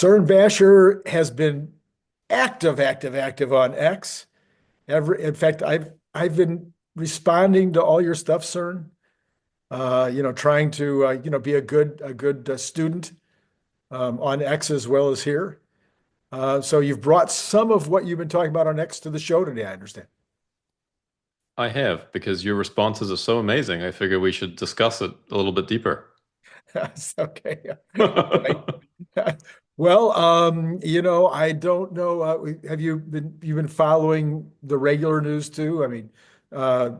CERN Basher has been active on X. In fact, I've been responding to all your stuff, CERN. Trying to be a good student on X as well as here. So you've brought some of what you've been talking about on X to the show today, I understand. I have, because your responses are so amazing. I figure we should discuss it a little bit deeper. Okay. All right. Well, I don't know. Have you've been following the regular news too? I mean, uh,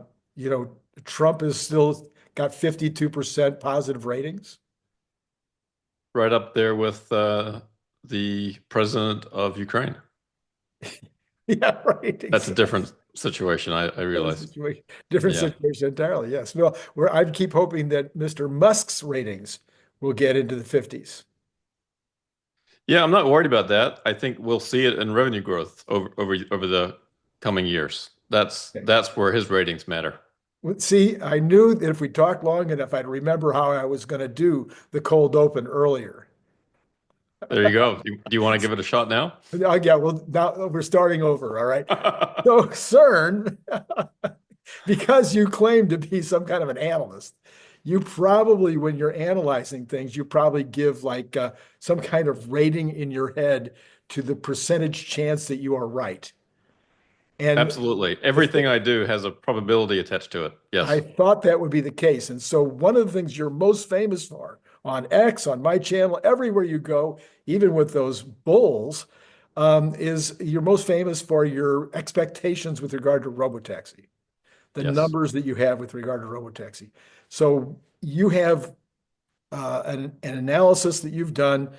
Trump is still got 52% positive ratings. Right up there with the president of Ukraine. Yeah, right. That's a Exactly. different situation, I Different realize. situation. Different Yeah. situation entirely. Yes. Well, I keep hoping that Mr. Musk's ratings will get into the 50s. Yeah, I'm not worried about that. I think we'll see it in revenue growth over the coming years. That's where his ratings matter. See, I knew that if we talked long enough, I'd remember how I was going to do the cold open earlier. There you go. Do you want to give it a shot now? Yeah, well, now we're starting over. All right. So, CERN, because you claim to be some kind of an analyst, you probably, when you're analyzing things, you probably give like some kind of rating in your head to the percentage chance that you are right. And Absolutely. the Everything thing, I do has a probability attached to it. I Yes. thought that would be the case. And so, one of the things you're most famous for on X, on my channel, everywhere you go, even with those bulls, is you're most famous for your expectations with regard to Robotaxi, the Yes. numbers that you have with regard to Robotaxi. So you have an analysis that you've done.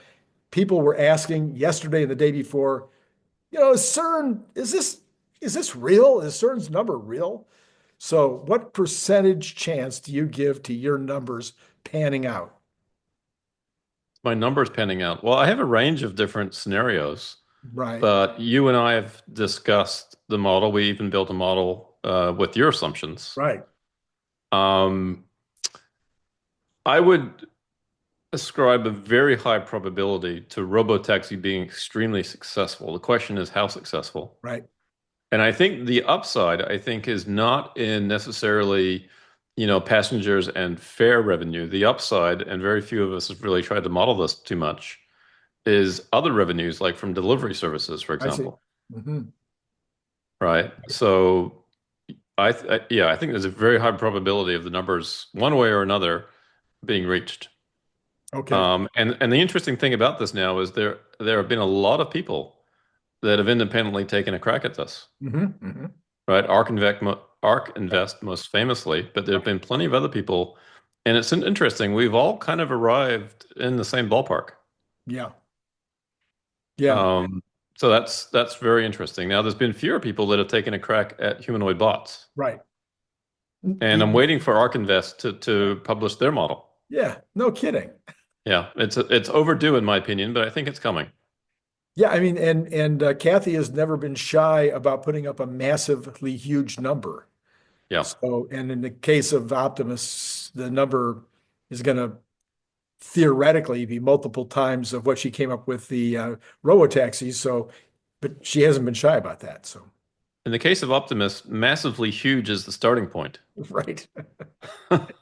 People were asking yesterday and the day before, CERN, is this real? Is CERN's number real? So what percentage chance do you give to your numbers panning out? My number's panning out. Well, I have a range of different scenarios, Right. but you and I have discussed the model. We even built a model with your assumptions. Right. Um, I would ascribe a very high probability to Robotaxi being extremely successful. The question is how successful. Right. And I think the upside, I think, is not in necessarily, passengers and fare revenue. The upside, and very few of us have really tried to model this too much, is other revenues, like from delivery services, for I see. example. Hmm. Right. So yeah, I think there's a very high probability of the numbers, one way or another, being reached. Okay. And the interesting thing about this now is there have been a lot of people that have independently taken a crack at this. Hmm. Hmm. Right? ARK Invest most famously, but there have been plenty of other people, and it's interesting. We've all kind of arrived in the same ballpark. Yeah. Yeah. Um, so that's very interesting. Now, there's been fewer people that have taken a crack at humanoid bots, Right. and I'm waiting for ARK Invest to publish their model. Yeah. No kidding. Yeah, it's overdue in my opinion, but I think it's coming. Yeah, I mean, and Kathy has never been shy about putting up a massively huge number. Yeah. So, and in the case of Optimus, the number is going to theoretically be multiple times of what she came up with the Robotaxi. So, but she hasn't been shy about that. So, In the case of Optimus, massively huge is the starting point. right,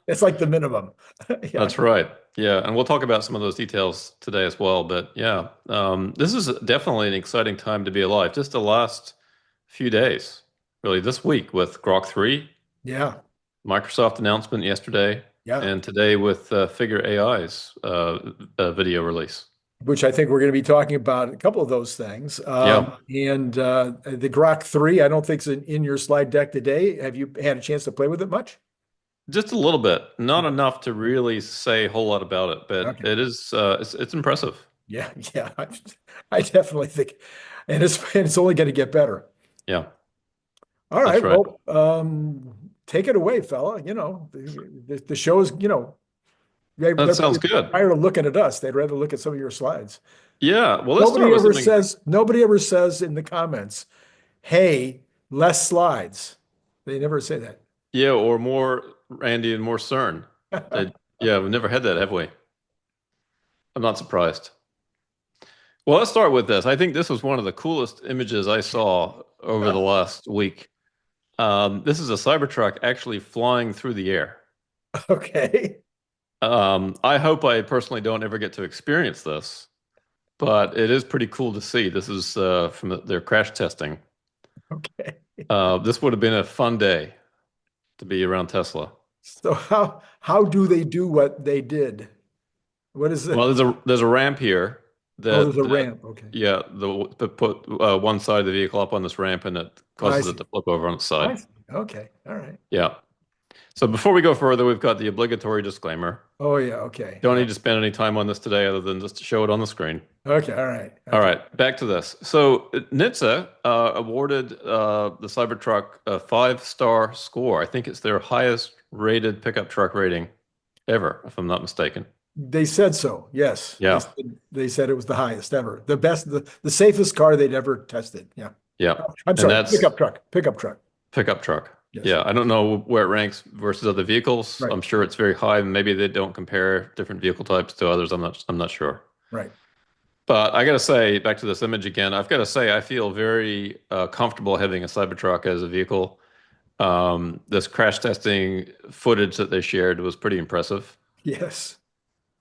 it's like the minimum. Yeah, That's right. Yeah, and we'll talk about some of those details today as well. But yeah, this is definitely an exciting time to be alive. Just the last few days, really, this week with Grok 3, yeah, Microsoft announcement yesterday, yeah. and today with Figure AI's video release. Which I think we're going to be talking about a couple of those things. Yeah, And the Grok 3, I don't think is in your slide deck today. Have you had a chance to play with it much? just a little bit, not Okay. enough to really say a whole lot about it, but Okay. it is it's impressive. Yeah, yeah. I definitely think, and it's only going to get better. Yeah, All that's right. right. Well, take it away, fella. The show is, That they're sounds good. tired of looking at us. They'd rather look at some of your slides. Yeah, well, let's start Nobody with ever something. says, nobody ever says in the comments, hey, less slides. They never say that. Yeah, or more Randy and more CERN. Yeah, we've never had that, have we? I'm not surprised. Well, let's start with this. I think this was one of the coolest images I saw over the last week. This is a Cybertruck actually flying through the air. Okay. I hope I personally don't ever get to experience this, but it is pretty cool to see. This is from their crash testing. Okay. This would have been a fun day to be around Tesla. So how do they do what they did? What is Well, it? there's a ramp here Oh, there's a that ramp. Okay. yeah, the put one side of the vehicle up on this ramp and it I causes it see. to flip over on its I side. see. Okay. All right. Yeah. So before we go further, we've got the obligatory disclaimer. Oh yeah. Okay. Don't All need right. to spend any time on this today other than just to show it on the screen. Okay. All right. All Okay. right, back to this. So 𝐒𝐚𝐬𝐽 awarded the Cybertruck a 5-star score. I think it's their highest rated pickup truck rating ever, if I'm not mistaken. They said so. Yes. Yeah, They said it was the highest ever. The best, the safest car they'd ever tested. Yeah. yeah. I'm And sorry. that's Pickup truck. pickup truck. Yes. Yeah, I don't know where it ranks versus other vehicles. Right. I'm sure it's very high. Maybe they don't compare different vehicle types to others. I'm not sure. Right. But I got to say, back to this image again, I've got to say, I feel very comfortable having a Cybertruck as a vehicle. This crash testing footage that they shared was pretty impressive, Yes.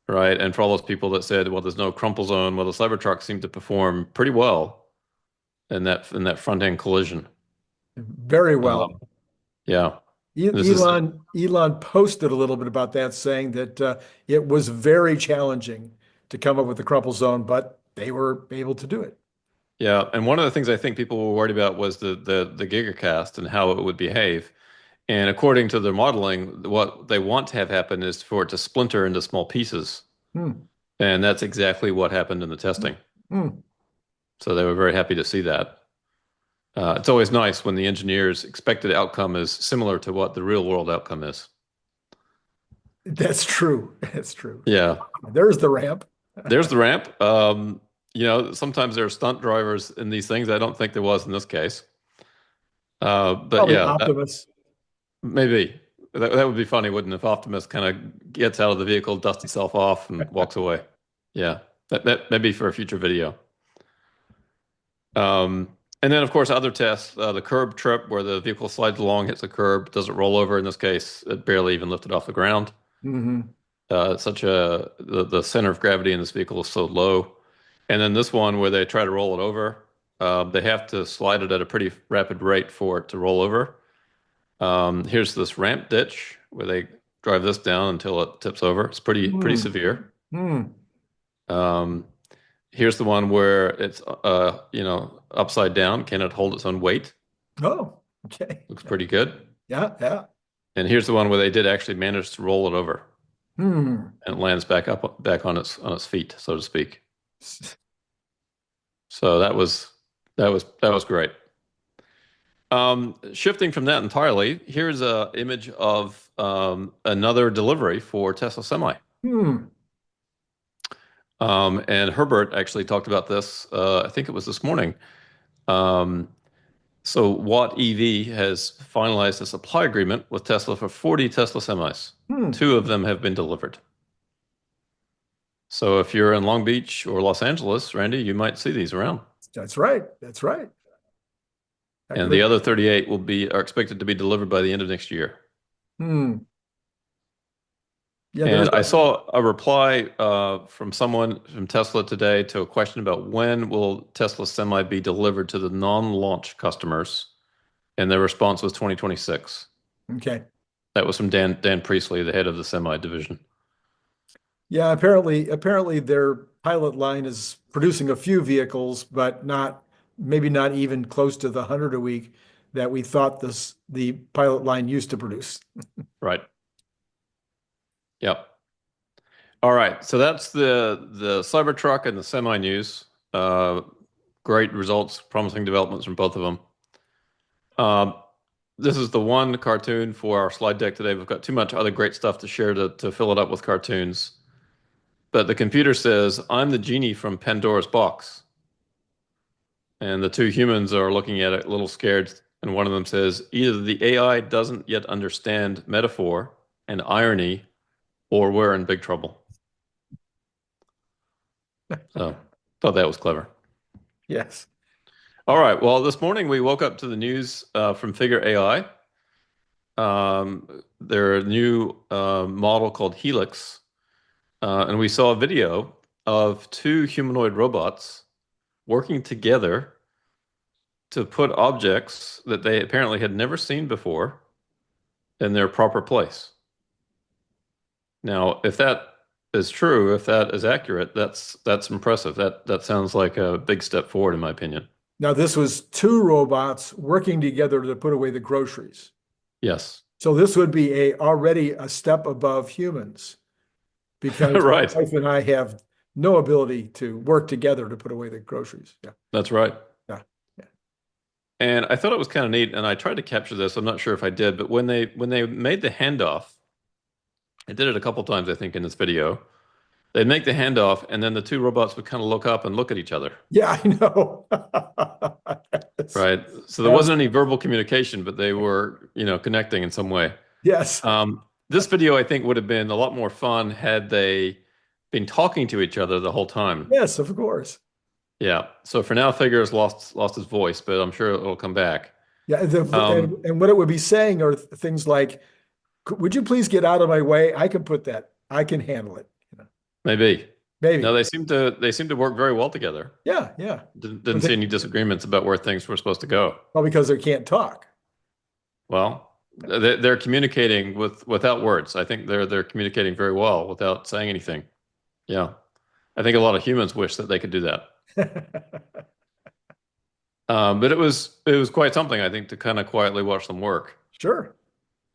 right? And for all those people that said, well, there's no crumple zone, well, the Cybertruck seemed to perform pretty well in that front end collision. Very well. Yeah, this is Elon posted a little bit about that, saying that it was very challenging to come up with the crumple zone, but they were able to do it. yeah. And one of the things I think people were worried about was the gigacast and how it would behave. And according to their modeling, what they want to have happen is for it to splinter into small pieces. Hmm. And that's exactly what happened in the testing. Hmm. So they were very happy to see that. It's always nice when the engineer's expected outcome is similar to what the real world outcome is. That's true. That's true. Yeah, There's the ramp. there's the ramp. Sometimes there are stunt drivers in these things. I don't think there was in this case. But Probably yeah, Optimus. maybe that would be funny, wouldn't it? If Optimus kind of gets out of the vehicle, dusts itself off, and walks away. Yeah, that may be for a future video. And then, of course, other tests, the curb trip where the vehicle slides along, hits a curb, doesn't roll over. In this case, it barely even lifted off the ground. Hmm. The center of gravity in this vehicle is so low. And then this one where they try to roll it over, they have to slide it at a pretty rapid rate for it to roll over. Here's this ramp ditch where they drive this down until it tips over. It's pretty Hmm. severe. Hmm. Um, Here's the one where it's upside down. Can it hold its own weight? Oh, okay. Looks pretty good. Yeah, yeah. And here's the one where they did actually manage to roll it over Hmm. and it lands back on its feet, so to speak. So that was great. Shifting from that entirely, here's a image of another delivery for Tesla Semi. Hmm. And Herbert actually talked about this. I think it was this morning. Um, so Watt EV has finalized a supply agreement with Tesla for 40 Tesla semis. Hmm. 2 of them have been delivered. So if you're in Long Beach or Los Angeles, Randy, you might see these around. That's right. That's right. And the other 38 are expected to be delivered by the end of next year. Hmm. Yeah, And I saw a reply from someone from Tesla today to a question about when will Tesla Semi be delivered to the non-launch customers, and their response was 2026. Okay. That was from Dan Priestley, the head of the Semi division. Yeah, apparently their pilot line is producing a few vehicles, but maybe not even close to the 100 a week that we thought the pilot line used to produce. Right. Yep. All right. So that's the Cybertruck and the Semi news. Great results, promising developments from both of them. This is the one cartoon for our slide deck today. We've got too much other great stuff to share to fill it up with cartoons. But the computer says, I'm the genie from Pandora's box. And the 2 humans are looking at it a little scared. And one of them says, either the AI doesn't yet understand metaphor and irony, or we're in big trouble. So Thought that was clever. Yes. All right. Well, this morning we woke up to the news from Figure AI. They're a new model called Helix, and we saw a video of two humanoid robots working together to put objects that they apparently had never seen before in their proper place. Now, if that is true, if that is accurate, that's impressive. That sounds like a big step forward, in my opinion. Now, this was two robots working together to put away the groceries. Yes. So this would be already a step above humans because my Right. wife and I have no ability to work together to put away the groceries. Yeah. That's right. Yeah. Yeah. And I thought it was kind of neat, and I tried to capture this. I'm not sure if I did, but when they made the handoff, I did it a couple times, I think, in this video. They'd make the handoff, and then the two robots would kind of look up and look at each other. Yeah, I know. Yes. Right. So there Yes. wasn't any verbal communication, but they were, connecting in some way. Yes. This video, I think, would have been a lot more fun had they been talking to each other the whole time. Yes, of course. Yeah. So for now, Figure's lost his voice, but I'm sure it'll come back. Yeah. Um, And what it would be saying are things like, would you please get out of my way? I can put that. I can handle it. maybe. No, Maybe. they seem to work very well together. Yeah. Yeah. Didn't see any disagreements about where things were supposed to go. Well, because they can't talk. Well, they're communicating without words. I think they're communicating very well without saying anything. Yeah. I think a lot of humans wish that they could do that. But it was quite something, I think, to kind of quietly watch them work. Sure.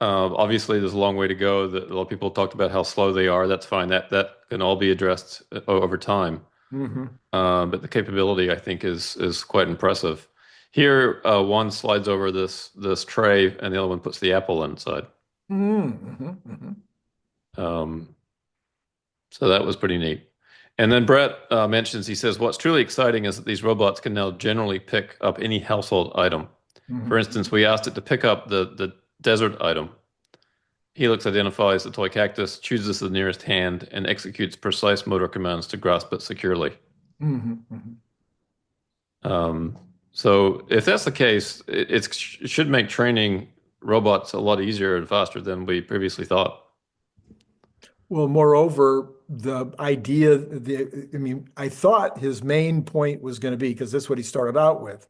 Obviously, there's a long way to go. A lot of people talked about how slow they are. That's fine. That can all be addressed over time. Hmm. But the capability, I think, is quite impressive. Here, one slides over this tray, and the other one puts the apple inside. Hmm. Hmm. Um, so that was pretty neat. And then Brett mentions, he says, what's truly exciting is that these robots can now generally pick up any household item. For Hmm. instance, we asked it to pick up the desert item. Helix identifies the toy cactus, chooses the nearest hand, and executes precise motor commands to grasp it securely. Hmm. Hmm. Um, so if that's the case, it should make training robots a lot easier and faster than we previously thought. Well, moreover, I mean, I thought his main point was going to be, because that's what he started out with,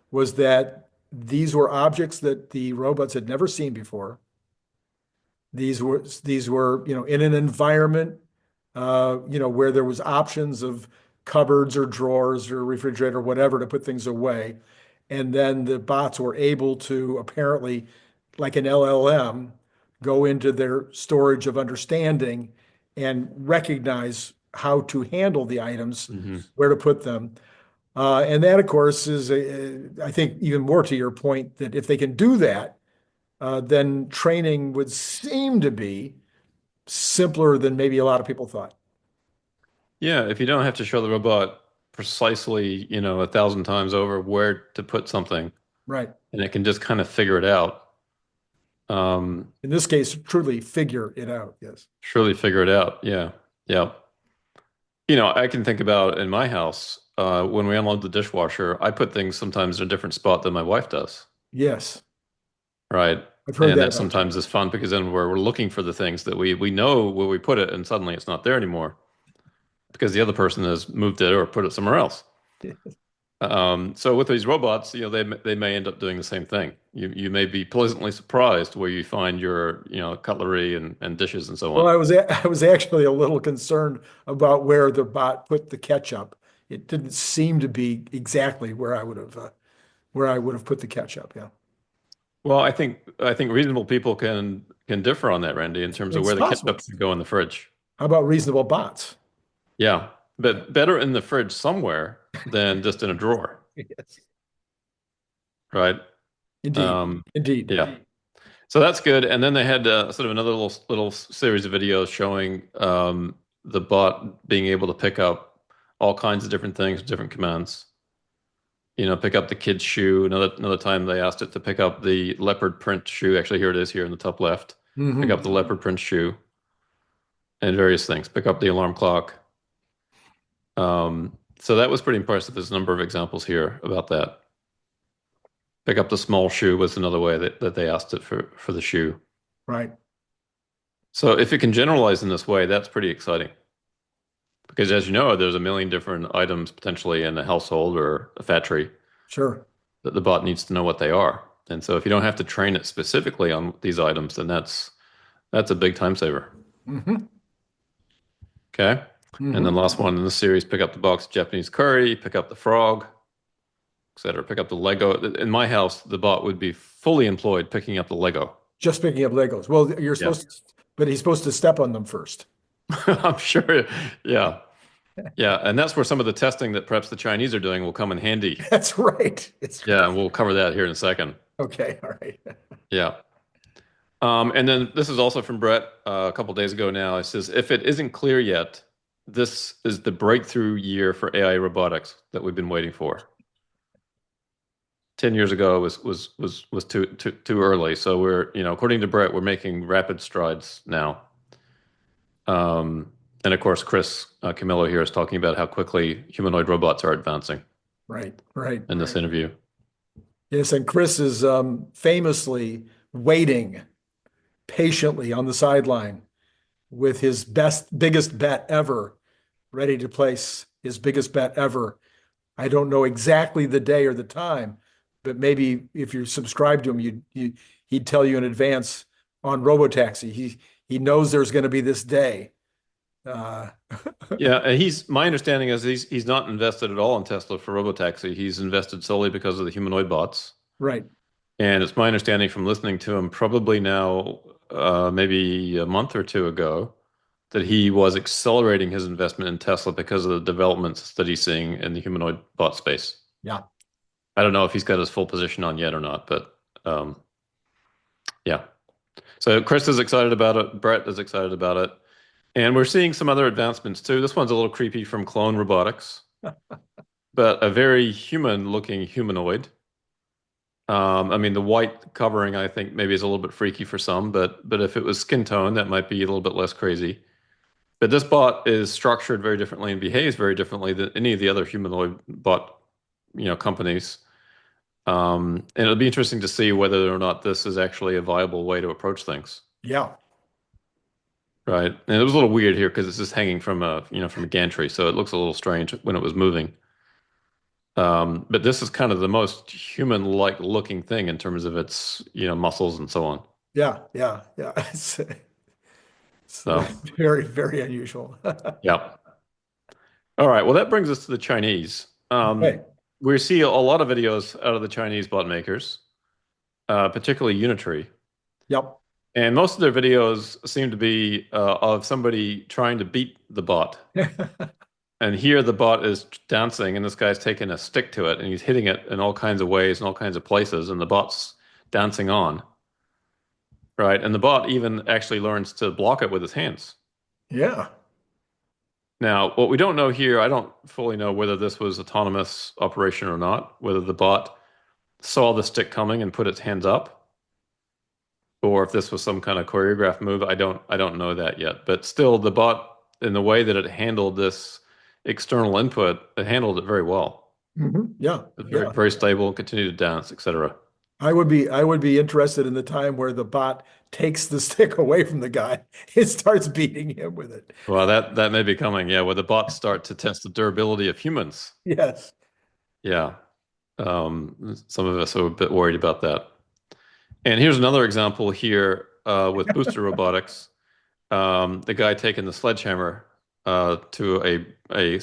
was that these were objects that the robots had never seen before. These were, in an environment, where there was options of cupboards or drawers or refrigerator, whatever, to put things away. And then the bots were able to apparently, like an LLM, go into their storage of understanding and recognize how to handle the items, Hmm. where to put them. And that, of course, is, I think, even more to your point, that if they can do that, then training would seem to be simpler than maybe a lot of people thought. Yeah, if you don't have to show the robot precisely, 1,000 times over where to put something, Right. and it can just kind of figure it out. In this case, truly figure it out. Yes. Surely figure it out. Yeah. Yeah. I can think about in my house, when we unload the dishwasher, I put things sometimes in a different spot than my wife does. Yes. Right. I've heard And that that about you. sometimes is fun because then we're looking for the things that we know where we put it, and suddenly it's not there anymore because the other person has moved it or put it somewhere else. So with these robots, they may end up doing the same thing. You may be pleasantly surprised where you find your, cutlery and dishes and so Well, on. I was actually a little concerned about where the bot put the ketchup. It didn't seem to be exactly where I would have put the ketchup. Yeah. Well, I think reasonable people can differ on that, Randy, in terms of It's where the possible. ketchup should go in the fridge. How about reasonable bots? Yeah, but better in the fridge somewhere than just in a drawer, Yes. right? Indeed. Um, Indeed. yeah. So that's good. And then they had sort of another little series of videos showing the bot being able to pick up all kinds of different things, different commands. Pick up the kid's shoe. Another time they asked it to pick up the leopard print shoe. Actually, here it is here in the top left. Pick up Hmm. the leopard print shoe and various things. Pick up the alarm clock. So that was pretty impressive. There's a number of examples here about that. Pick up the small shoe was another way that they asked it for the shoe. Right. So if it can generalize in this way, that's pretty exciting. Because as you know, there's a million different items potentially in a household or a factory Sure. that the bot needs to know what they are. And so if you don't have to train it specifically on these items, then that's a big time saver. Hmm. Okay. And then Hmm. last one in the series, pick up the box of Japanese curry, pick up the frog, etc. Pick up the Lego. In my house, the bot would be fully employed picking up the Lego. Just picking up Legos. Well, you're Yeah. supposed to, but he's supposed to step on them first. I'm sure. Yeah. Yeah. And that's where some of the testing that perhaps the Chinese are doing will come in handy. That's right. It's Yeah. And we'll cover that here in a second. okay. All right. Yeah. And then this is also from Brett a couple days ago now. It says, if it isn't clear yet, this is the breakthrough year for AI robotics that we've been waiting for. 10 years ago was too early. So we're, according to Brett, we're making rapid strides now. And of course, Chris Camillo here is talking about how quickly humanoid robots are advancing Right. Right. in this interview. Yes, and Chris is famously waiting patiently on the sideline with his biggest bet ever, ready to place his biggest bet ever. I don't know exactly the day or the time, but maybe if you subscribe to him, he'd tell you in advance on Robotaxi. He knows there's going to be this day. Yeah, and my understanding is he's not invested at all in Tesla for Robotaxi. He's invested solely because of the humanoid bots. Right. And it's my understanding from listening to him probably now, maybe a month or two ago, that he was accelerating his investment in Tesla because of the developments that he's seeing in the humanoid bot space. Yeah. I don't know if he's got his full position on yet or not, but yeah. So Chris is excited about it. Brett is excited about it. And we're seeing some other advancements too. This one's a little creepy from Clone Robotics, but a very human-looking humanoid. I mean, the white covering, I think, maybe is a little bit freaky for some, but if it was skin tone, that might be a little bit less crazy. But this bot is structured very differently and behaves very differently than any of the other humanoid bot, companies. And it'll be interesting to see whether or not this is actually a viable way to approach things. Yeah. Right. And it was a little weird here because it's just hanging from from a gantry, so it looks a little strange when it was moving. But this is kind of the most human-like looking thing in terms of its, muscles and so on. Yeah. Yeah. Yeah. It's So, very, very unusual. yeah. All right. Well, that brings us to the Chinese. Okay. We see a lot of videos out of the Chinese bot makers, particularly Unitree. Yep. And most of their videos seem to be of somebody trying to beat the bot. And here the bot is dancing, and this guy's taking a stick to it, and he's hitting it in all kinds of ways and all kinds of places, and the bot's dancing on. Right? And the bot even actually learns to block it with his hands. Yeah. Now, what we don't know here, I don't fully know whether this was autonomous operation or not, whether the bot saw the stick coming and put its hands up, or if this was some kind of choreographed move. I don't know that yet. But still, the bot, in the way that it handled this external input, it handled it very well. Mm-hmm. Yeah. Very, Yeah. very stable, continued to dance, etc. I would be interested in the time where the bot takes the stick away from the guy and starts beating him with it. Well, that may be coming, yeah, where the bots start to test the durability of humans. Yes. Yeah. Some of us are a bit worried about that. And here's another example here with Booster Robotics. The guy taking the sledgehammer to a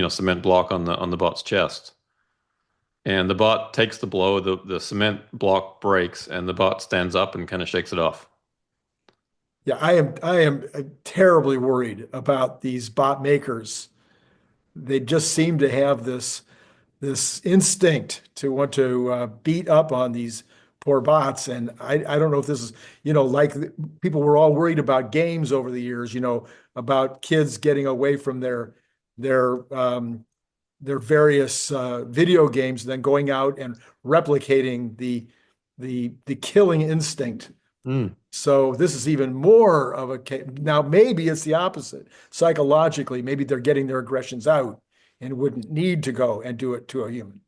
cement block on the bot's chest. And the bot takes the blow, the cement block breaks, and the bot stands up and kind of shakes it off. Yeah, I am terribly worried about these bot makers. They just seem to have this instinct to want to beat up on these poor bots. And I don't know if this is, like people were all worried about games over the years, about kids getting away from their various video games, and then going out and replicating the killing instinct. Mm. So this is even more of now maybe it's the opposite. Psychologically, maybe they're getting their aggressions out and wouldn't need to go and do it to a human.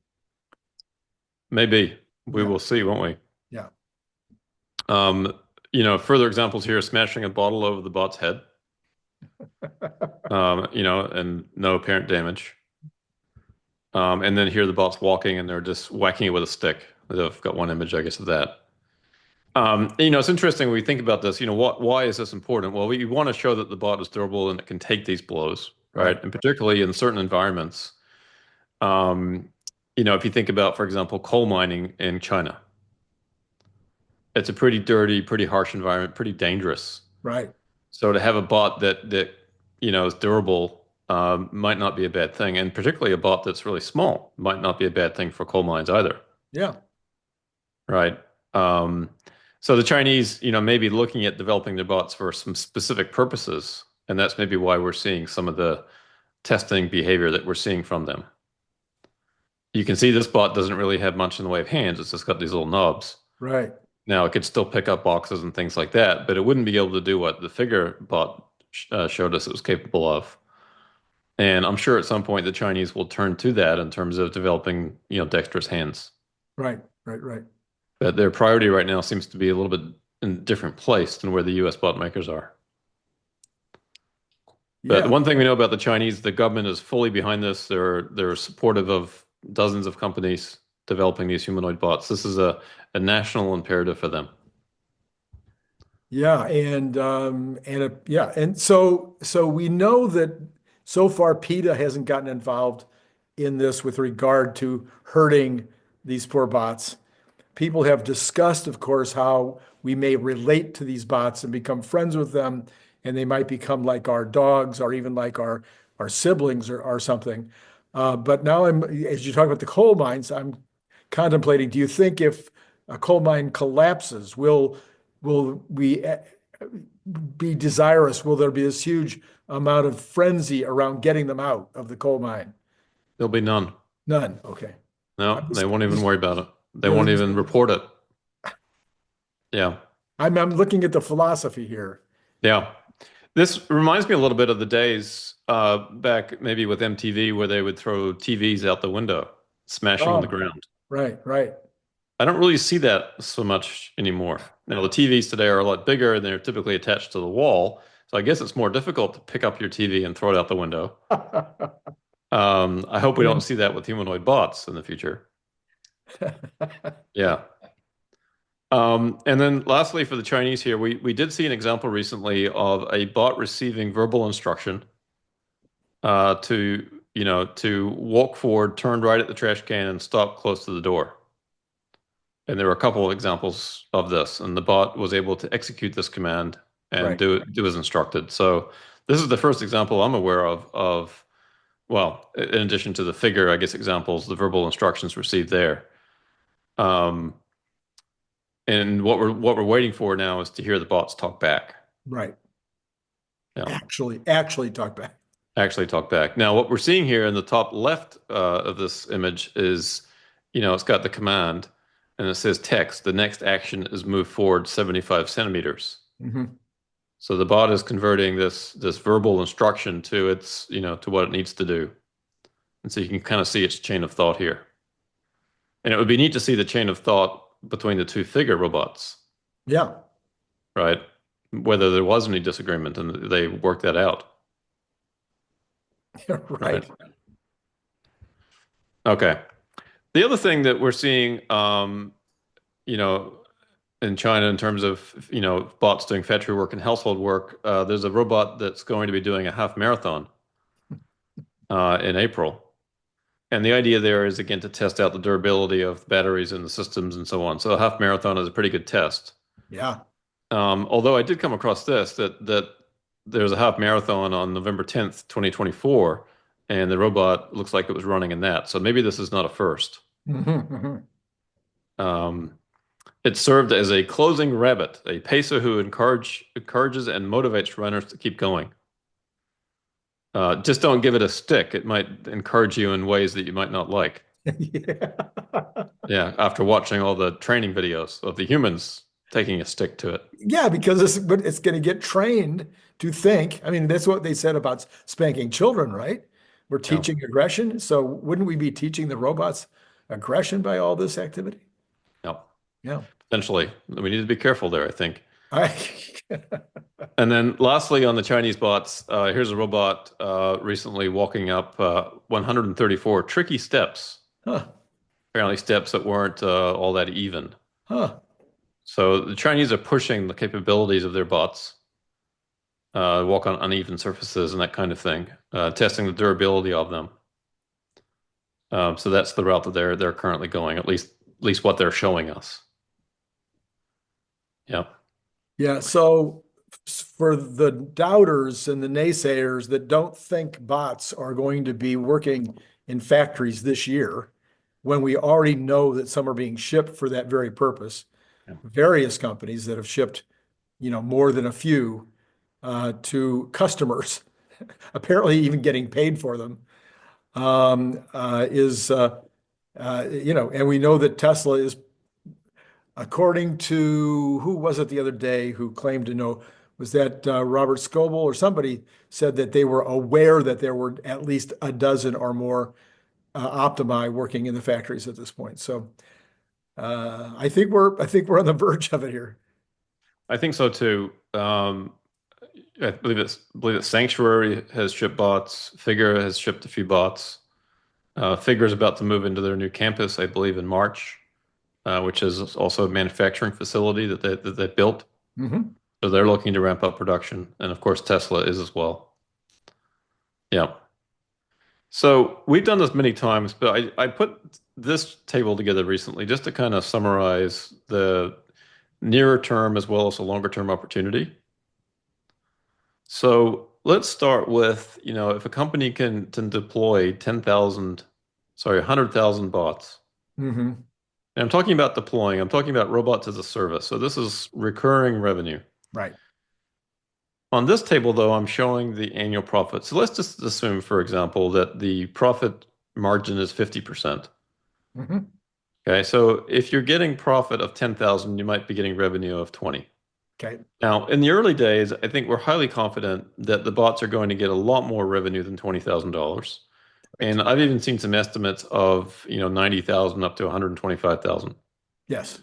Maybe. We Yeah, will see, won't we? yeah, Um, further examples here, smashing a bottle over the bot's head, and no apparent damage. And then here the bot's walking and they're just whacking it with a stick. I've got one image, I guess, of that. It's interesting when we think about this, why is this important? Well, we want to show that the bot is durable and it can take these blows, right, right? And particularly in certain environments. Um, if you think about, for example, coal mining in China, it's a pretty dirty, pretty harsh environment, pretty dangerous. right. So to have a bot that is durable might not be a bad thing, and particularly a bot that's really small might not be a bad thing for coal mines either, Yeah, right? Um, so the Chinese, may be looking at developing their bots for some specific purposes, and that's maybe why we're seeing some of the testing behavior that we're seeing from them. You can see this bot doesn't really have much in the way of hands. It's just got these little knobs. right. Now, it could still pick up boxes and things like that, but it wouldn't be able to do what the figure bot showed us it was capable of. And I'm sure at some point the Chinese will turn to that in terms of developing, dexterous hands. Right, right, right. But their priority right now seems to be a little bit in a different place than where the US bot makers are. But the Yeah, one thing we know about the Chinese, the government is fully behind this. They're supportive of dozens of companies developing these humanoid bots. This is a national imperative for them. yeah, yeah, and so we know that so far PETA hasn't gotten involved in this with regard to hurting these poor bots. People have discussed, of course, how we may relate to these bots and become friends with them, and they might become like our dogs or even like our siblings or something. But now as you talk about the coal mines, I'm contemplating, do you think if a coal mine collapses, will we be desirous? Will there be this huge amount of frenzy around getting them out of the coal mine? There'll be none. None. Okay. No, they won't even worry about it. They You know, won't even report it. Yeah. I'm looking at the philosophy here. Yeah. This reminds me a little bit of the days back maybe with MTV where they would throw TVs out the window, smashing on the Oh, ground. right, right. I don't really see that so much anymore. Now, the TVs today are a lot bigger and they're typically attached to the wall. So I guess it's more difficult to pick up your TV and throw it out the window. I hope we don't see that with humanoid bots in the future. Yeah. And then lastly, for the Chinese here, we did see an example recently of a bot receiving verbal instruction to walk forward, turn right at the trash can, and stop close to the door. And there were a couple of examples of this, and the bot was able to execute this command and Right. do as instructed. So this is the first example I'm aware of, well, in addition to the figure, I guess, examples, the verbal instructions received there. And what we're waiting for now is to hear the bots talk back. Right. Yeah, Actually talk back. actually talk back. Now, what we're seeing here in the top left of this image is, it's got the command and it says text. The next action is move forward 75 centimeters. Mhm. So the bot is converting this verbal instruction to to what it needs to do. And so you can kind of see its chain of thought here. And it would be neat to see the chain of thought between the two figure robots, Yeah. right? Whether there was any disagreement and they worked that out. Right. Okay. The other thing that we're seeing, you know, in China in terms of, bots doing factory work and household work, there's a robot that's going to be doing a half marathon in April. And the idea there is, again, to test out the durability of batteries and the systems and so on. So a half marathon is a pretty good test. Yeah. Although I did come across that there's a half marathon on November 10th, 2024, and the robot looks like it was running in that. So maybe this is not a first. Mhm. Um, it served as a closing rabbit, a pacer who encourages and motivates runners to keep going. Just don't give it a stick. It might encourage you in ways that you might not like. Yeah. Yeah, after watching all the training videos of the humans taking a stick to it. Yeah, because it's going to get trained to think. I mean, that's what they said about spanking children, right? We're Yeah. teaching aggression. So wouldn't we be teaching the robots aggression by all this activity? Yeah. Yeah. Potentially. We need to be careful there, I think. I, And then lastly, on the Chinese bots, here's a robot recently walking up 134 tricky steps, huh, apparently steps that weren't all that even. huh. So the Chinese are pushing the capabilities of their bots, walk on uneven surfaces and that kind of thing, testing the durability of them. So that's the route that they're currently going, at least what they're showing us. Yeah. Yeah. So for the doubters and the naysayers that don't think bots are going to be working in factories this year, when we already know that some are being shipped for that very purpose, Yeah. various companies that have shipped, more than a few to customers, apparently even getting paid for them, and we know that Tesla is, according to who was it the other day who claimed to know, was that Robert Scoble or somebody said that they were aware that there were at least a dozen or more Optimi working in the factories at this point. So I think we're on the verge of it here. I think so too. I believe that Sanctuary has shipped bots. Figure has shipped a few bots. Figure is about to move into their new campus, I believe, in March, which is also a manufacturing facility that they built. Hmm. So they're looking to ramp up production, and of course Tesla is as well. Yeah. So we've done this many times, but I put this table together recently just to kind of summarize the nearer term as well as the longer term opportunity. So let's start with, if a company can deploy 10,000, sorry, 100,000 bots. Hmm. And I'm talking about deploying, I'm talking about robots as a service. So this is recurring revenue. Right. On this table, though, I'm showing the annual profit. So let's just assume, for example, that the profit margin is 50%. Hmm. Okay, so if you're getting profit of 10,000, you might be getting revenue of 20. Okay. Now, in the early days, I think we're highly confident that the bots are going to get a lot more revenue than $20,000. Right. And I've even seen some estimates of, 90,000 up to 125,000. Yes.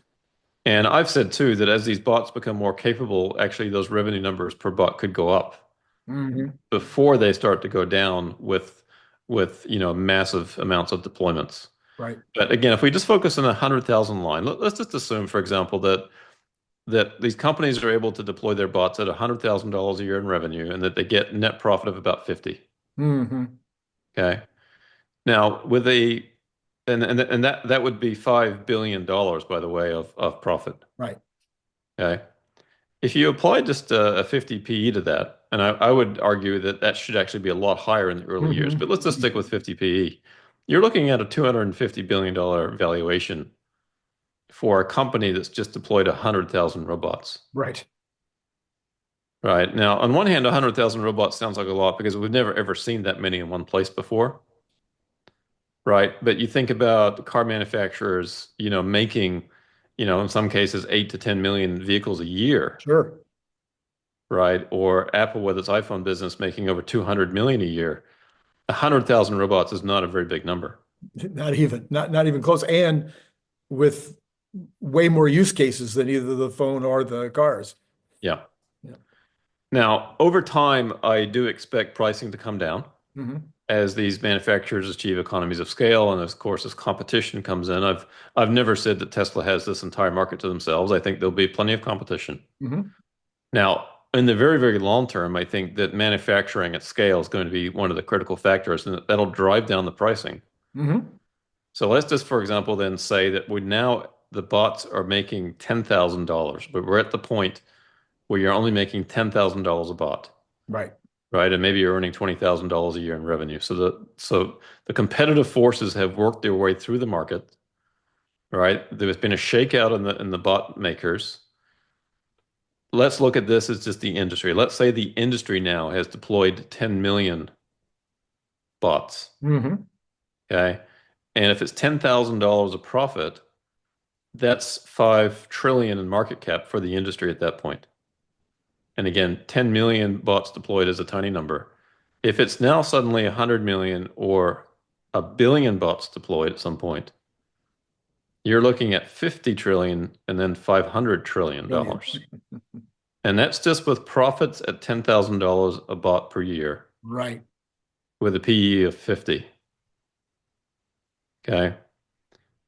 And I've said too that as these bots become more capable, actually those revenue numbers per bot could go up Hmm. before they start to go down with massive amounts of deployments. Right. But again, if we just focus on a 100,000 line, let's just assume, for example, that these companies are able to deploy their bots at $100,000 a year in revenue and that they get net profit of about 50. Hmm. Okay. Now with a and that would be $5 billion, by the way, of profit. Right. Okay. If you apply just a 50 PE to that, and I would argue that that should actually be a lot higher in the early years, but let's just stick with 50 PE. You're looking at a $250 billion valuation for a company that's just deployed 100,000 robots. Right. Right. Now, on one hand, 100,000 robots sounds like a lot because we've never ever seen that many in one place before. Right. But you think about car manufacturers, making, in some cases, 8 to 10 million vehicles a year. Sure. Right. Or Apple with its iPhone business making over 200 million a year. 100,000 robots is not a very big number. Not even close. And with way more use cases than either the phone or the cars. Yeah. Yeah. Now, over time, I do expect pricing to come down Hmm. as these manufacturers achieve economies of scale, and of course, as competition comes in. I've never said that Tesla has this entire market to themselves. I think there'll be plenty of competition. Hmm. Now, in the very, very long term, I think that manufacturing at scale is going to be one of the critical factors, and that'll drive down the pricing. Hmm. So let's just, for example, then say that the bots are making $10,000, but we're at the point where you're only making $10,000 a bot, Right. right? And maybe you're earning $20,000 a year in revenue. So the competitive forces have worked their way through the market, right? There's been a shakeout in the bot makers. Let's look at this as just the industry. Let's say the industry now has deployed 10 million bots, Hmm. okay? And if it's $10,000 of profit, that's 5 trillion in market cap for the industry at that point. And again, 10 million bots deployed is a tiny number. If it's now suddenly 100 million or a billion bots deployed at some point, you're looking at 50 trillion and then 500 trillion Brilliant. dollars. And that's just with profits at $10,000 a bot per year Right. with a PE of 50. Okay.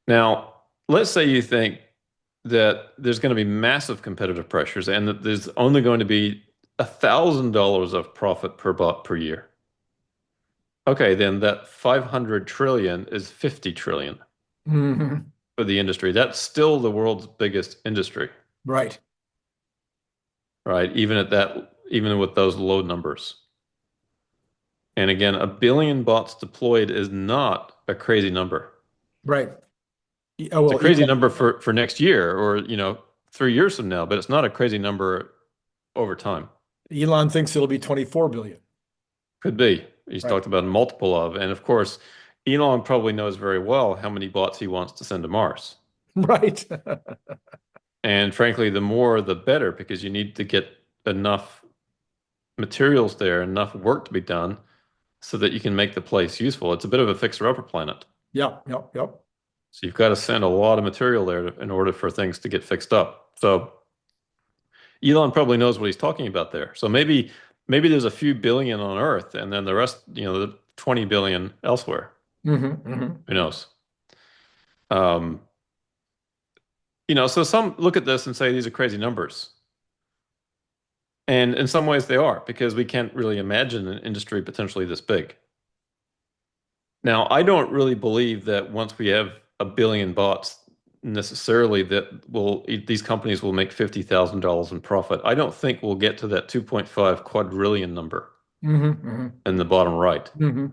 Now, let's say you think that there's going to be massive competitive pressures and that there's only going to be $1,000 of profit per bot per year. Okay, then that 500 trillion is 50 trillion Hmm. for the industry. That's still the world's biggest industry, Right. right? Even with those low numbers. And again, a billion bots deployed is not a crazy number. Right. Oh, It's a well, crazy number for next year or, 3 years from now, but it's not a crazy number over time. Elon thinks it'll be 24 billion. Could be. He's Right. talked about a multiple of. And of course, Elon probably knows very well how many bots he wants to send to Mars. Right. And frankly, the more the better because you need to get enough materials there, enough work to be done so that you can make the place useful. It's a bit of a fixer-upper planet. Yep. Yep. Yep. So you've got to send a lot of material there in order for things to get fixed up. So Elon probably knows what he's talking about there. So maybe there's a few billion on Earth and then the rest, the 20 billion elsewhere. Hmm. Who knows? Um, so some look at this and say these are crazy numbers. And in some ways they are, because we can't really imagine an industry potentially this big. Now, I don't really believe that once we have a billion bots, necessarily these companies will make $50,000 in profit. I don't think we'll get to that 2.5 quadrillion number Hmm. in the bottom right, Hmm.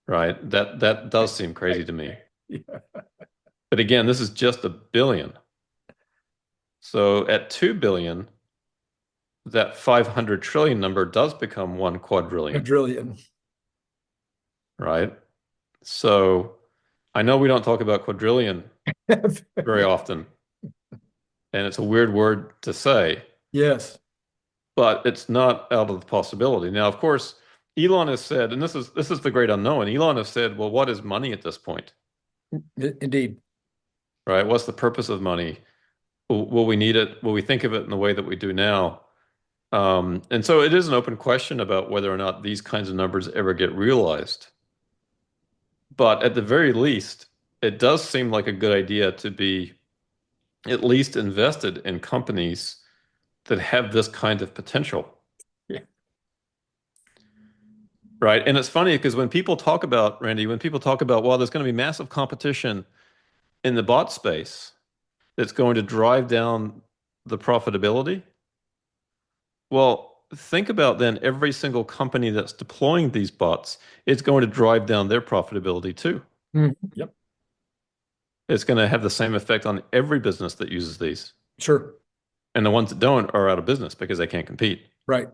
right? That does seem crazy to me. Yeah. But again, this is just a billion. So at 2 billion, that 500 trillion number does become 1 quadrillion, Quadrillion. right? So I know we don't talk about quadrillion very often, and it's a weird word to say, Yes. but it's not out of the possibility. Now, of course, Elon has said, and this is the great unknown. Elon has said, well, what is money at this point, Indeed. right? What's the purpose of money? Will we need it? Will we think of it in the way that we do now? And so it is an open question about whether or not these kinds of numbers ever get realized. But at the very least, it does seem like a good idea to be at least invested in companies that have this kind of potential, Yeah. right? And it's funny because when people talk about, Randy, when people talk about, well, there's going to be massive competition in the bot space that's going to drive down the profitability. Well, think about then every single company that's deploying these bots, it's going to drive down their profitability too. Yep. It's going to have the same effect on every business that uses these. Sure. And the ones that don't are out of business because they can't compete. Right.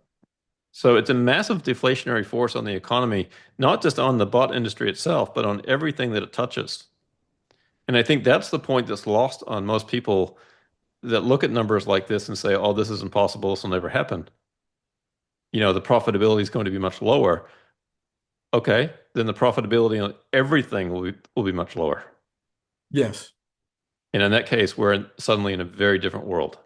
So it's a massive deflationary force on the economy, not just on the bot industry itself, but on everything that it touches. And I think that's the point that's lost on most people that look at numbers like this and say, oh, this is impossible. This will never happen. The profitability is going to be much lower. Okay, then the profitability on everything will be much lower. Yes. And in that case, suddenly in a very different world.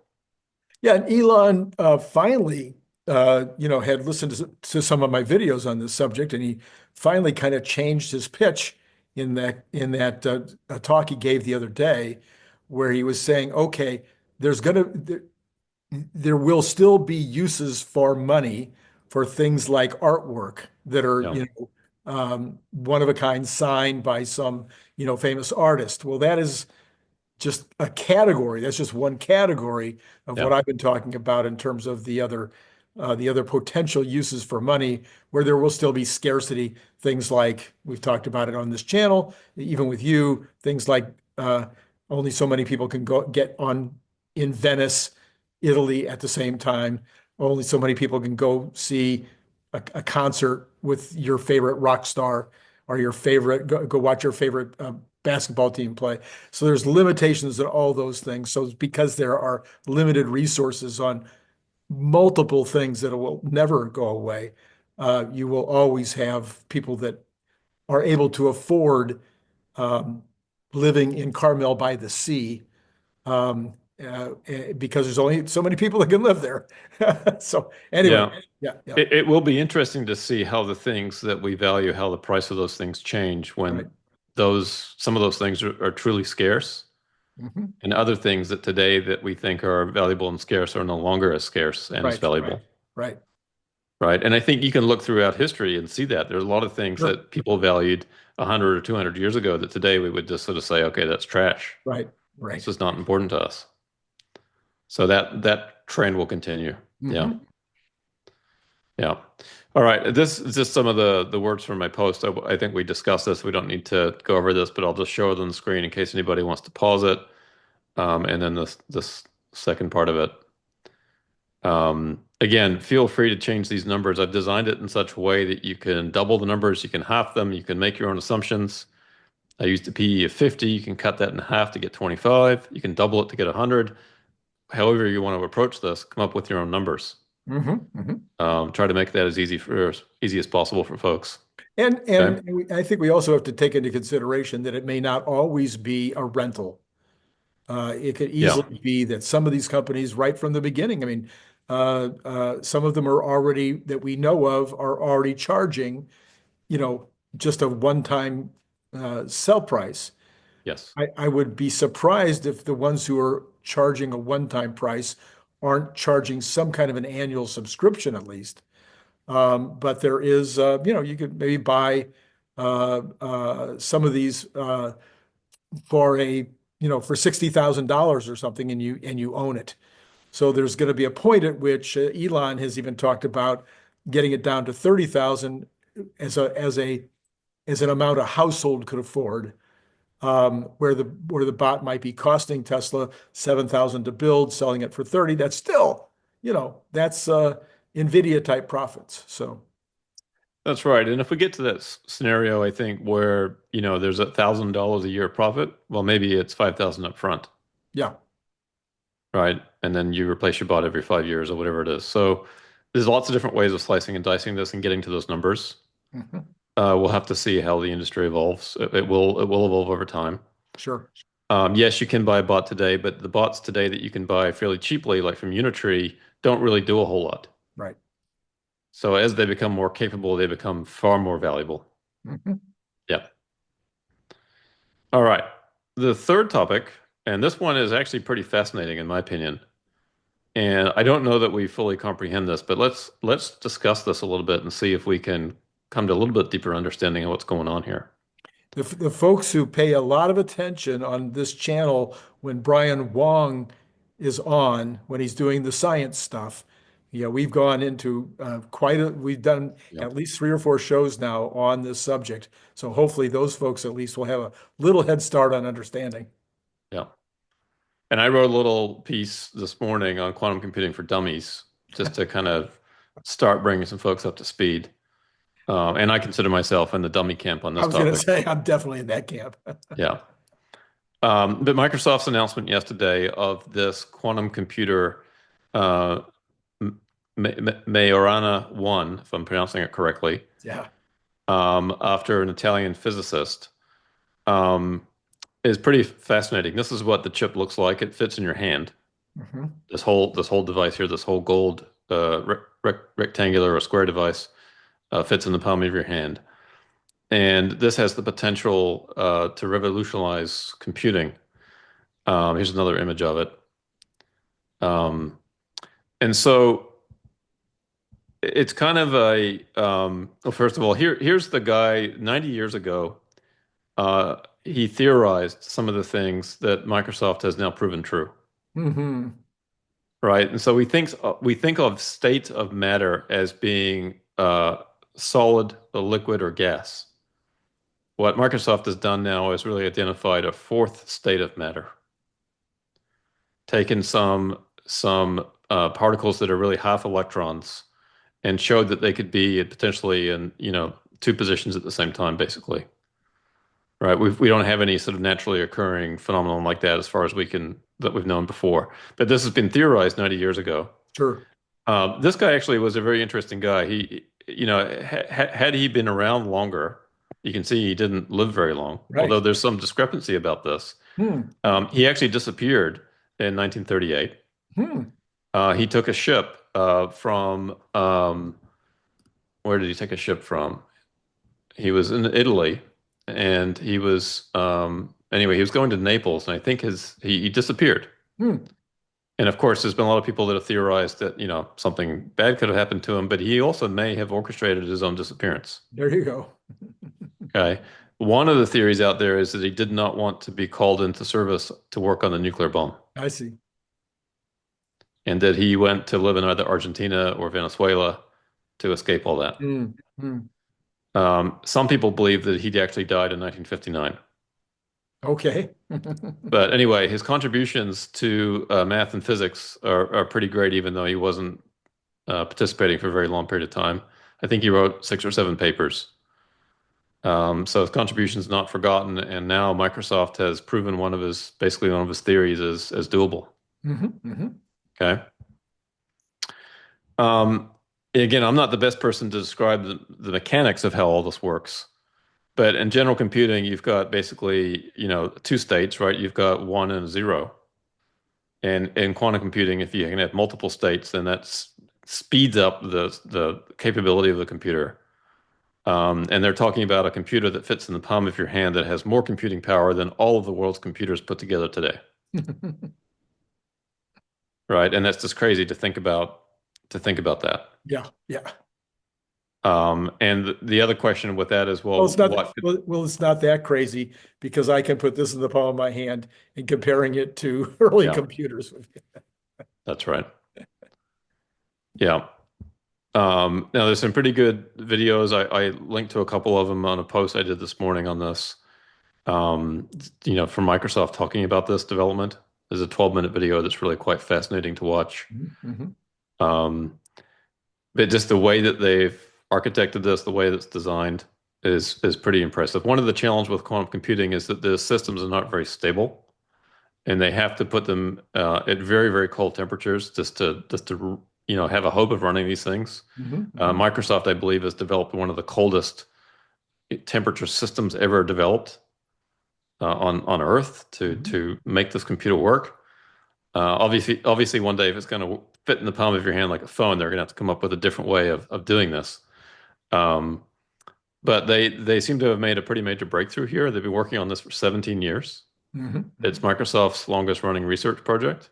Yeah. And Elon finally, had listened to some of my videos on this subject, and he finally kind of changed his pitch in that talk he gave the other day, where he was saying, okay, there will still be uses for money for things like artwork that are, Yeah, one of a kind signed by some, famous artist. Well, that is just a category. That's just one category of yeah, what I've been talking about in terms of the other potential uses for money, where there will still be scarcity. Things like we've talked about it on this channel, even with you, things like only so many people can go get on in Venice, Italy at the same time. Only so many people can go see a concert with your favorite rock star or go watch your favorite basketball team play. So there's limitations in all those things. So because there are limited resources on multiple things that will never go away, you will always have people that are able to afford um, living in Carmel by the sea, because there's only so many people that can live there. So anyway, Yeah. yeah, yeah, It will be interesting to see how the things that we value, how the price of those things change right. when some of those things are truly scarce, Mhm. and other things that today that we think are valuable and scarce are no longer as scarce and as Right, valuable. right. Right. And I think you can look throughout history and see that there's a lot of things Sure. that people valued 100 or 200 years ago that today we would just sort of say, okay, that's trash. Right, This right. is not important to us. So that trend will continue. Yeah. Hmm. Yeah. All right. This is just some of the words from my post. I think we discussed this. We don't need to go over this, but I'll just show it on the screen in case anybody wants to pause it. And then this second part of it. Again, feel free to change these numbers. I've designed it in such a way that you can double the numbers, you can half them, you can make your own assumptions. I used a PE of 50. You can cut that in half to get 25. You can double it to get 100. However you want to approach this, come up with your own numbers. Hmm. Hmm. Try to make that as easy as possible for folks. Okay. I think we also have to take into consideration that it may not always be a rental. It could Yeah. easily be that some of these companies, right from the beginning, I mean, some of them are already that we know of are already charging, just a one-time sell price. Yes. I would be surprised if the ones who are charging a one-time price aren't charging some kind of an annual subscription at least. But there is, you could maybe buy some of these for for $60,000 or something, and you own it. So there's going to be a point at which Elon has even talked about getting it down to 30,000 as an amount a household could afford, where the bot might be costing Tesla 7,000 to build, selling it for 30. That's still, that's NVIDIA type profits. So That's right. And if we get to that scenario, I think where, there's $1,000 a year profit, well, maybe it's 5,000 up front, yeah. right? And then you replace your bot every 5 years or whatever it is. So there's lots of different ways of slicing and dicing this and getting to those numbers. Mhm. We'll have to see how the industry evolves. It will evolve over time. Sure. Yes, you can buy a bot today, but the bots today that you can buy fairly cheaply, like from Unitree, don't really do a whole lot. Right. So as they become more capable, they become far more valuable. Mhm. Yeah. All right. The third topic, and this one is actually pretty fascinating in my opinion. And I don't know that we fully comprehend this, but let's discuss this a little bit and see if we can come to a little bit deeper understanding of what's going on here. The folks who pay a lot of attention on this channel when Brian Wong is on, when he's doing the science stuff, we've gone into we've done Yeah. at least 3 or 4 shows now on this subject. So hopefully those folks at least will have a little head start on understanding. Yeah. And I wrote a little piece this morning on quantum computing for dummies, just to kind of start bringing some folks up to speed. And I consider myself in the dummy camp on I this was going to topic. say I'm definitely in that camp. Yeah. But Microsoft's announcement yesterday of this quantum computer, uh, Majorana 1, if I'm pronouncing it correctly, Yeah. after an Italian physicist, um, is pretty fascinating. This is what the chip looks like. It fits in your hand. Hmm. This whole device here, this whole gold rectangular or square device, fits in the palm of your hand. And this has the potential to revolutionize computing. Here's another image of it. Um, and so it's kind of well, first of all, here's the guy 90 years ago. He theorized some of the things that Microsoft has now proven true. Hmm. Right. And so we think of state of matter as being solid, a liquid, or gas. What Microsoft has done now is really identified a fourth state of matter, taken some particles that are really half electrons and showed that they could be potentially in, two positions at the same time, basically. Right. We don't have any sort of naturally occurring phenomenon like that as far as that we've known before. But this has been theorized 90 years ago. Sure. This guy actually was a very interesting guy. had he been around longer, you can see he didn't live very long, although Right. there's some discrepancy about this. Hmm. He actually disappeared in 1938. Hmm. He took a ship from where did he take a ship from? He was in Italy, and he was anyway, he was going to Naples, and I think he disappeared. Hmm. And of course, there's been a lot of people that have theorized that, something bad could have happened to him, but he also may have orchestrated his own disappearance. There you go. Okay. One of the theories out there is that he did not want to be called into service to work on the nuclear bomb, I see. and that he went to live in either Argentina or Venezuela to escape all that. Hmm. Hmm. Some people believe that he actually died in 1959. Okay. But anyway, his contributions to math and physics are pretty great, even though he wasn't participating for a very long period of time. I think he wrote 6 or 7 papers. So his contribution's not forgotten, and now Microsoft has proven basically one of his theories as doable. Hmm. Hmm. Okay. Um, Again, I'm not the best person to describe the mechanics of how all this works, but in general computing, you've got basically, two states, right? You've got one and a zero. And in quantum computing, if you can have multiple states, then that speeds up the capability of the computer. And they're talking about a computer that fits in the palm of your hand that has more computing power than all of the world's computers put together today, right? And that's just crazy to think about that. Yeah. Yeah. And the other question with that is, Well, well, it's not, what? well, it's not that crazy because I can put this in the palm of my hand and comparing it to early Yeah, computers. that's right. Yeah. Now there's some pretty good videos. I linked to a couple of them on a post I did this morning on this. Um, from Microsoft talking about this development. There's a 12-minute video that's really quite fascinating to watch. Hmm. Um, but just the way that they've architected this, the way that's designed is pretty impressive. One of the challenges with quantum computing is that the systems are not very stable, and they have to put them at very, very cold temperatures just to have a hope of running these things. Hmm. Hmm. Microsoft, I believe, has developed one of the coldest temperature systems ever developed on Earth to Hmm. to make this computer work. Obviously, one day if it's going to fit in the palm of your hand like a phone, they're going to have to come up with a different way of doing this. Um, but they seem to have made a pretty major breakthrough here. They've been working on this for 17 years. It's Hmm. Microsoft's longest running research project.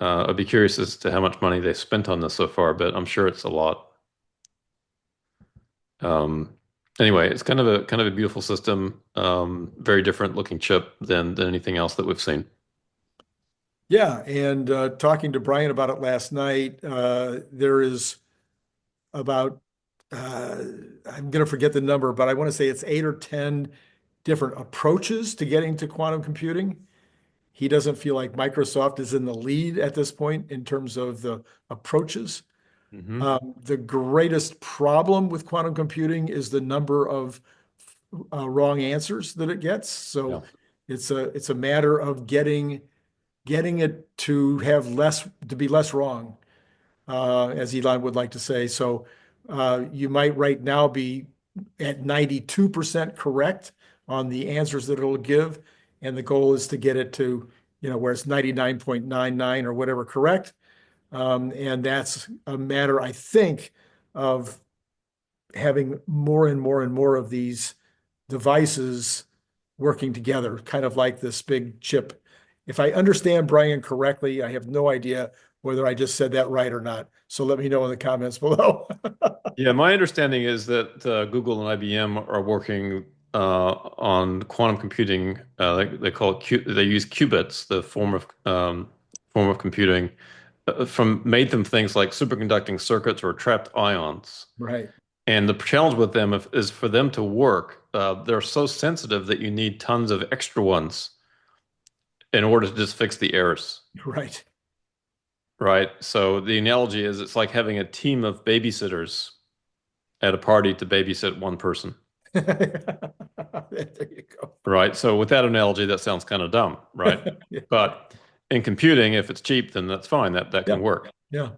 I'd be curious as to how much money they've spent on this so far, but I'm sure it's a lot. Um, anyway, it's kind of a beautiful system. Very different looking chip than anything else that we've seen. Yeah, and talking to Brian about it last night, there is about I'm going to forget the number, but I want to say it's 8 or 10 different approaches to getting to quantum computing. He doesn't feel like Microsoft is in the lead at this point in terms of the approaches. Hmm. The greatest problem with quantum computing is the number of wrong answers that it gets. Yeah. So it's a matter of getting it to have less to be less wrong, as Elon would like to say. So you might right now be at 92% correct on the answers that it'll give, and the goal is to get it to, where it's 99.99 or whatever correct. And that's a matter, I think, of having more and more and more of these devices working together, kind of like this big chip. If I understand Brian correctly, I have no idea whether I just said that right or not. So let me know in the comments below. Yeah, my understanding is that Google and IBM are working on quantum computing. They call it they use qubits, the form of computing, from made them things like superconducting circuits or trapped ions. Right, And the challenge with them is for them to work. They're so sensitive that you need tons of extra ones in order to just fix the errors, right. right? So the analogy is it's like having a team of babysitters at a party to babysit one person, There you go. right? So with that analogy, that sounds kind of dumb, right? Yeah, But in computing, if it's cheap, then that's fine. That yeah, can work, yeah.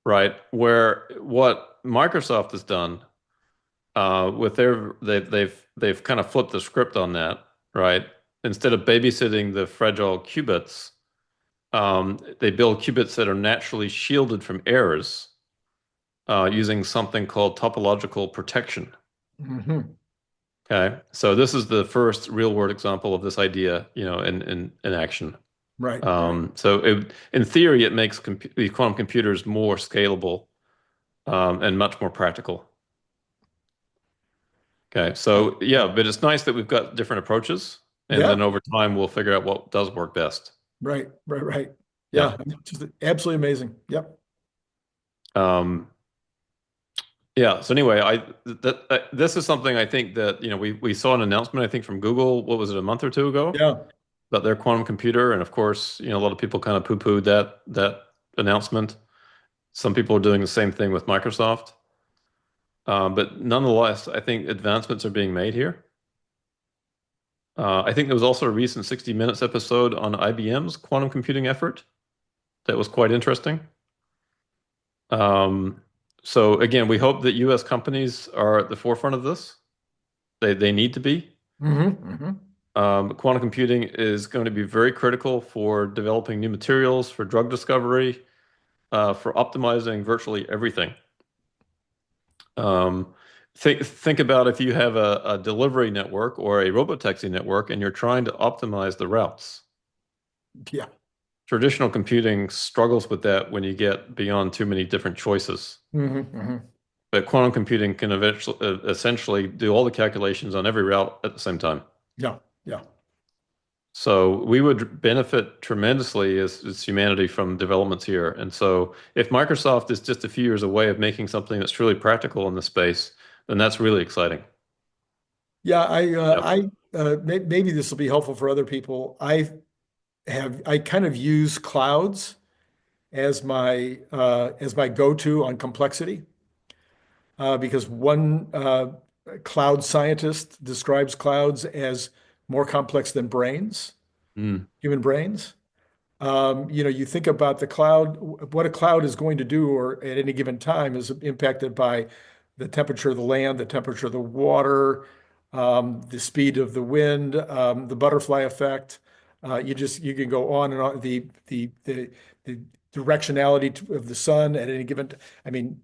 right? Where what Microsoft has done with they've kind of flipped the script on that, right? Instead of babysitting the fragile qubits, they build qubits that are naturally shielded from errors using something called topological protection. Hmm. Okay, so this is the first real-world example of this idea, in action. Right. In theory, it makes these quantum computers more scalable and much more practical. Okay, so yeah, but it's nice that we've got different approaches, and Yeah. then over time we'll figure out what does work best. Right. Right. Right. Yeah. Yeah. Just absolutely amazing. Yep. Um, yeah. So anyway, this is something I think that we saw an announcement I think from Google. What was it, a month or two ago? Yeah. About their quantum computer, and of course, a lot of people kind of poo-pooed that announcement. Some people are doing the same thing with Microsoft. But nonetheless, I think advancements are being made here. I think there was also a recent 60 Minutes episode on IBM's quantum computing effort that was quite interesting. Um, so again, we hope that US companies are at the forefront of this. They need to be. Hmm. Hmm. Quantum computing is going to be very critical for developing new materials, for drug discovery, for optimizing virtually everything. Um, think about if you have a delivery network or a robotaxi network and you're trying to optimize the routes. Yeah. Traditional computing struggles with that when you get beyond too many different choices. Hmm. Hmm. But quantum computing can eventually, essentially do all the calculations on every route at the same time. Yeah. Yeah. So we would benefit tremendously as humanity from developments here. And so if Microsoft is just a few years away of making something that's truly practical in this space, then that's really exciting. Yeah. Yep. Maybe this will be helpful for other people. I kind of use clouds as my go-to on complexity, because one cloud scientist describes clouds as more complex than brains, Mm, human brains. You think about the cloud, what a cloud is going to do, or at any given time, is impacted by the temperature of the land, the temperature of the water, the speed of the wind, the butterfly effect. You can go on and on. The directionality of the sun at any given. I mean,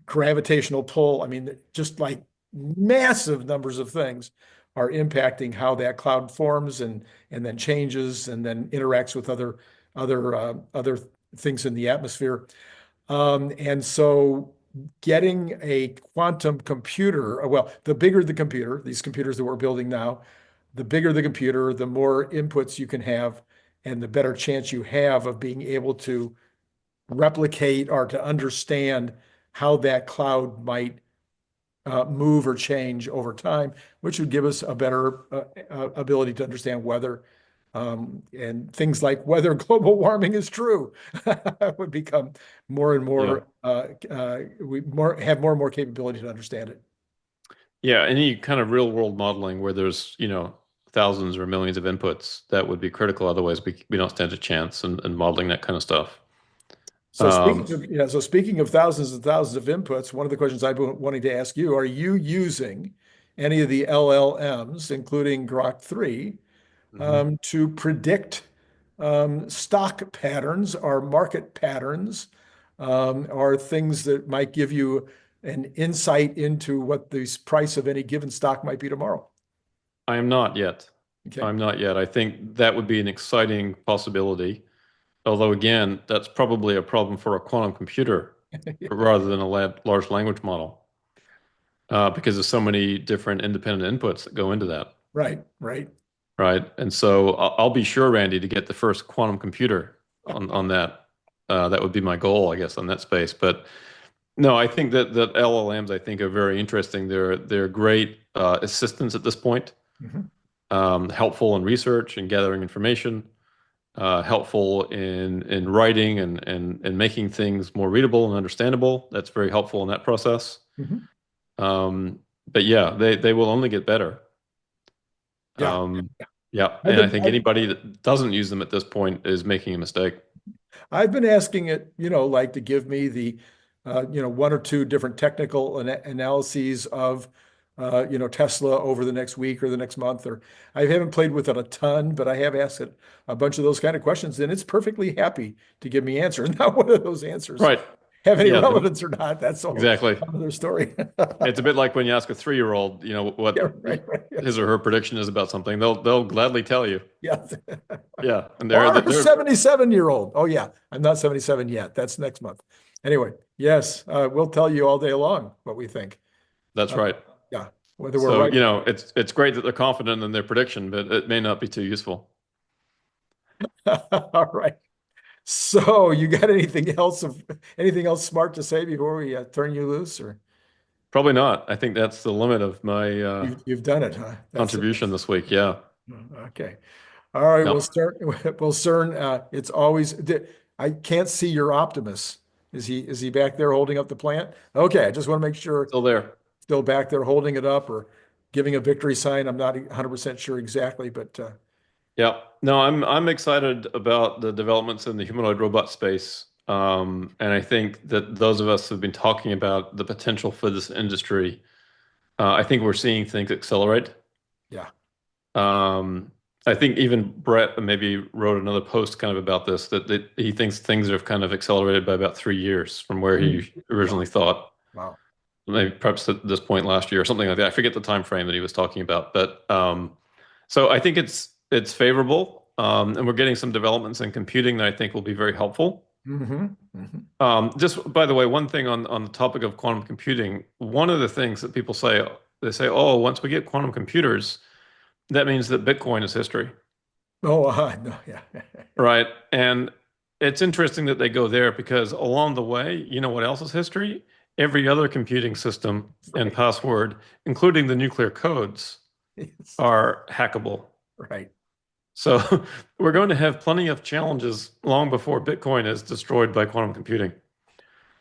gravitational pull. I mean, just like massive numbers of things are impacting how that cloud forms and then changes and then interacts with other things in the atmosphere. And so getting a quantum computer, well, the bigger the computer, these computers that we're building now, the bigger the computer, the more inputs you can have, and the better chance you have of being able to replicate or to understand how that cloud might move or change over time, which would give us a better ability to understand weather, and things like whether global warming is true would become more and yeah. more, we have more and more capability to understand it. Yeah. Any kind of real world modeling where there's, thousands or millions of inputs, that would be critical. Otherwise, we don't stand a chance in modeling that kind of stuff. So Um, speaking of thousands and thousands of inputs, one of the questions I've been wanting to ask you, are you using any of the LLMs, including Grok 3, mhm. to predict stock patterns or market patterns, or things that might give you an insight into what the price of any given stock might be tomorrow? I am not yet. Okay. I'm not yet. I think that would be an exciting possibility. Although, again, that's probably a problem for a quantum computer rather than a large language model, because there's so many different independent inputs that go into that, Right, right. right? And so I'll be sure, Randy, to get the first quantum computer on that. That would be my goal, I guess, on that space. But no, I think that LLMs, I think, are very interesting. They're great assistants at this point, Mhm. helpful in research and gathering information, helpful in writing and making things more readable and understandable. That's very helpful in that process. Mhm. But yeah, they will only get better. Yeah. Um, yeah, I've and I been think anybody that doesn't use them at this point is making a mistake. I've been asking it, like to give me one or two different technical analyses of, Tesla over the next week or the next month. Or I haven't played with it a ton, but I have asked it a bunch of those kind of questions, and it's perfectly happy to give me answers. Not one of those answers Right. have any Yeah, relevance or not. That's a whole exactly. other story. It's a bit like when you ask a 3-year-old, Yeah, what right. his or her prediction is about something. They'll gladly tell you. Yeah. Yeah, and Or a they're 77-year-old. Oh, yeah. I'm not 77 yet. That's next month. Anyway, yes, we'll tell you all day long what we think. that's Uh, right. yeah, whether we're So, right. it's great that they're confident in their prediction, but it may not be too useful. All right. So, you got anything else smart to say before we turn you loose, or Probably not. I think that's the limit of my you've done it, huh? contribution this week. Yeah. Okay. All right. Well, Yep. CERN, it's always, I can't see your Optimus. Is he back there holding up the plant? Okay. I just want to make sure Still there. still back there holding it up or giving a victory sign. I'm not 100% sure exactly, but Yeah. No, I'm excited about the developments in the humanoid robot space. And I think that those of us who've been talking about the potential for this industry, I think we're seeing things accelerate. yeah. Um, I think even Brett maybe wrote another post kind of about this, that he thinks things have kind of accelerated by about 3 years from where Mm. he originally Wow. thought. Wow. Maybe perhaps at this point last year or something like that. I forget the time frame that he was talking about, but so I think it's favorable, and we're getting some developments in computing that I think will be very helpful. Hmm. Hmm. Just by the way, one thing on the topic of quantum computing, one of the things that people say, they say, oh, once we get quantum computers, that means that Bitcoin is history, Oh, no, yeah. right? And it's interesting that they go there because along the way, you know what else is history? Every other computing system and Right. password, including the nuclear codes, Yes. are hackable. Right. So we're going to have plenty of challenges long before Bitcoin is destroyed by quantum computing.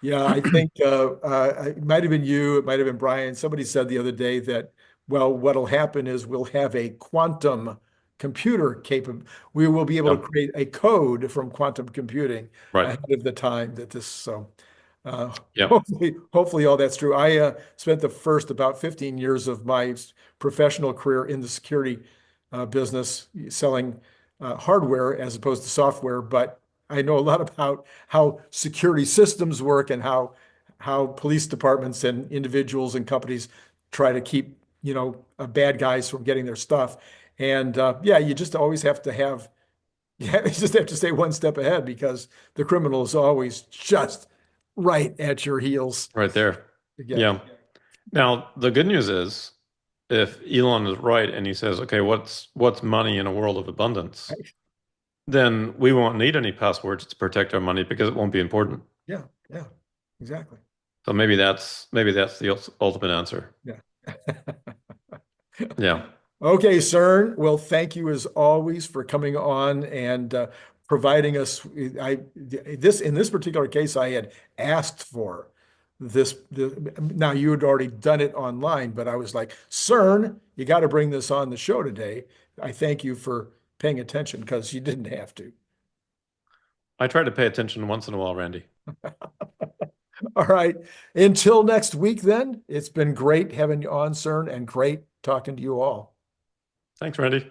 Yeah, I think it might have been you, it might have been Brian. Somebody said the other day that, well, what'll happen is we'll have a quantum computer capable. We will be able to Yeah, create a code from quantum computing right. ahead of the time that this. So Yeah, hopefully all that's true. I spent the first about 15 years of my professional career in the security business, selling hardware as opposed to software, but I know a lot about how security systems work and how police departments and individuals and companies try to keep, bad guys from getting their stuff. And yeah, you just always have to have, yeah, you just have to stay one step ahead because the criminal is always just right at your heels right there. to get Yeah. you. Now, the good news is if Elon is right and he says, okay, what's money in a world of abundance, Right? then we won't need any passwords to protect our money because it won't be important. Yeah, yeah, exactly. So maybe that's the ultimate answer. Yeah. Yeah. Okay, CERN. Well, thank you as always for coming on and providing us. In this particular case, I had asked for now you had already done it online, but I was like, CERN, you got to bring this on the show today. I thank you for paying attention because you didn't have to. I try to pay attention once in a while, Randy. All right. Until next week, then, it's been great having you on, CERN, and great talking to you all. Thanks, Randy.